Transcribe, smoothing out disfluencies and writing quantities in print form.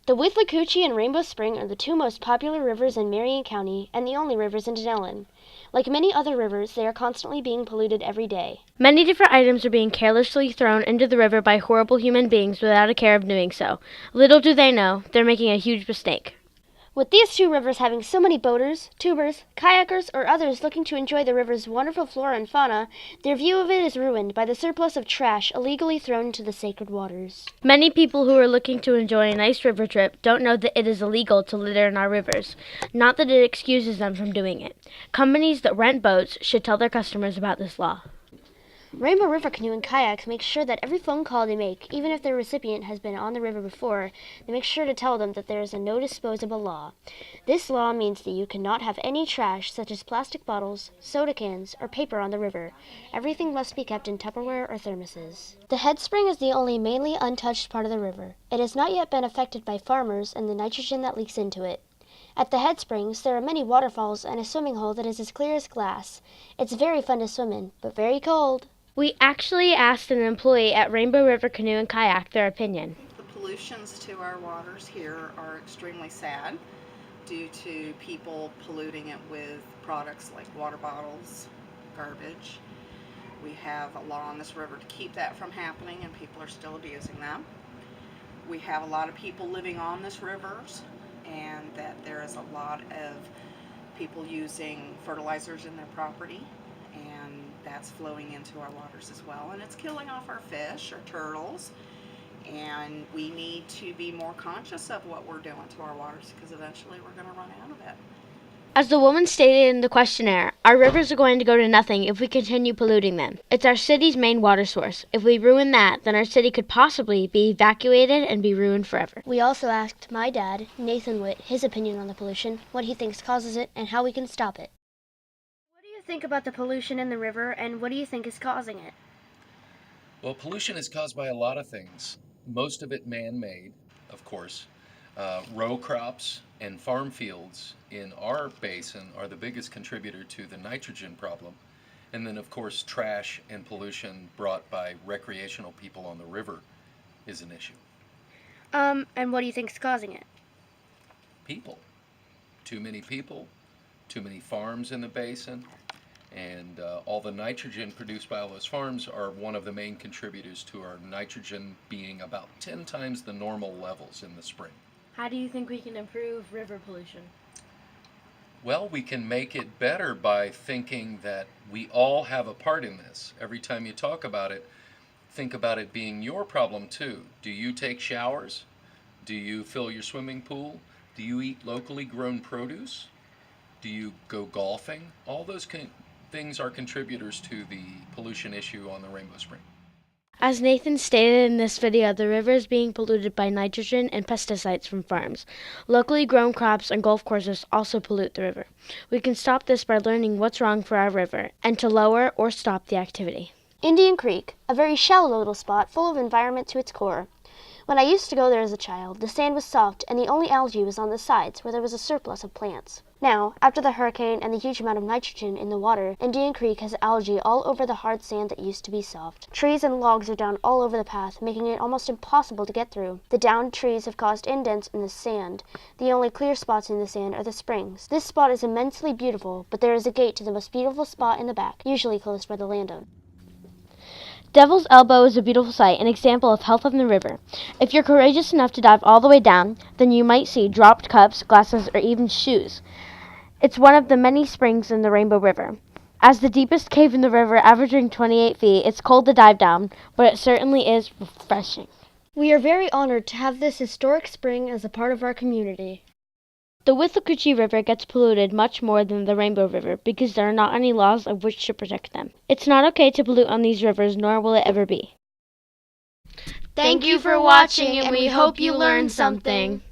The Withlacoochee and Rainbow Spring are the two most popular rivers in Marion County and the only rivers in Dunnellon. Like many other rivers, they are constantly being polluted every day. Many different items are being carelessly thrown into the river by horrible human beings without a care of doing so. Little do they know, they're making a huge mistake. With these two rivers having so many boaters, tubers, kayakers, or others looking to enjoy the river's wonderful flora and fauna, their view of it is ruined by the surplus of trash illegally thrown into the sacred waters. Many people who are looking to enjoy a nice river trip don't know that it is illegal to litter in our rivers, not that it excuses them from doing it. Companies that rent boats should tell their customers about this law. Rainbow River Canoe and Kayaks make sure that every phone call they make, even if their recipient has been on the river before, they make sure to tell them that there is a no disposable law. This law means that you cannot have any trash such as plastic bottles, soda cans, or paper on the river. Everything must be kept in Tupperware or thermoses. The head spring is the only mainly untouched part of the river. It has not yet been affected by farmers and the nitrogen that leaks into it. At the head springs, there are many waterfalls and a swimming hole that is as clear as glass. It's very fun to swim in, but very cold. We actually asked an employee at Rainbow River Canoe and Kayak their opinion. The pollutions to our waters here are extremely sad due to people polluting it with products like water bottles, garbage. We have a law on this river to keep that from happening, and people are still abusing them. We have a lot of people living on this rivers, and that there is a lot of people using fertilizers in their property, and that's flowing into our waters as well, and it's killing off our fish, our turtles, and we need to be more conscious of what we're doing to our waters, because eventually we're going to run out of it. As the woman stated in the questionnaire, our rivers are going to go to nothing if we continue polluting them. It's our city's main water source. If we ruin that, then our city could possibly be evacuated and be ruined forever. We also asked my dad, Nathan Whitt, his opinion on the pollution, what he thinks causes it, and how we can stop it. What do you think about the pollution in the river, and what do you think is causing it? Well, pollution is caused by a lot of things. Most of it man-made, of course. Row crops and farm fields in our basin are the biggest contributor to the nitrogen problem. And then, of course, trash and pollution brought by recreational people on the river is an issue. And what do you think is causing it? People. Too many people, too many farms in the basin, and all the nitrogen produced by all those farms are one of the main contributors to our nitrogen being about 10 times the normal levels in the spring. How do you think we can improve river pollution? Well, we can make it better by thinking that we all have a part in this. Every time you talk about it, think about it being your problem too. Do you take showers? Do you fill your swimming pool? Do you eat locally grown produce? Do you go golfing? All those things are contributors to the pollution issue on the Rainbow Spring. As Nathan stated in this video, the river is being polluted by nitrogen and pesticides from farms. Locally grown crops and golf courses also pollute the river. We can stop this by learning what's wrong for our river and to lower or stop the activity. Indian Creek, a very shallow little spot full of environment to its core. When I used to go there as a child, the sand was soft and the only algae was on the sides where there was a surplus of plants. Now, after the hurricane and the huge amount of nitrogen in the water, Indian Creek has algae all over the hard sand that used to be soft. Trees and logs are down all over the path, making it almost impossible to get through. The downed trees have caused indents in the sand. The only clear spots in the sand are the springs. This spot is immensely beautiful, but there is a gate to the most beautiful spot in the back, usually closed by the landowner. Devil's Elbow is a beautiful sight, an example of health on the river. If you're courageous enough to dive all the way down, then you might see dropped cups, glasses, or even shoes. It's one of the many springs in the Rainbow River. As the deepest cave in the river, averaging 28 feet, it's cold to dive down, but it certainly is refreshing. We are very honored to have this historic spring as a part of our community. The Withlacoochee River gets polluted much more than the Rainbow River because there are not any laws of which to protect them. It's not okay to pollute on these rivers, nor will it ever be. Thank you for watching, and we hope you learned something.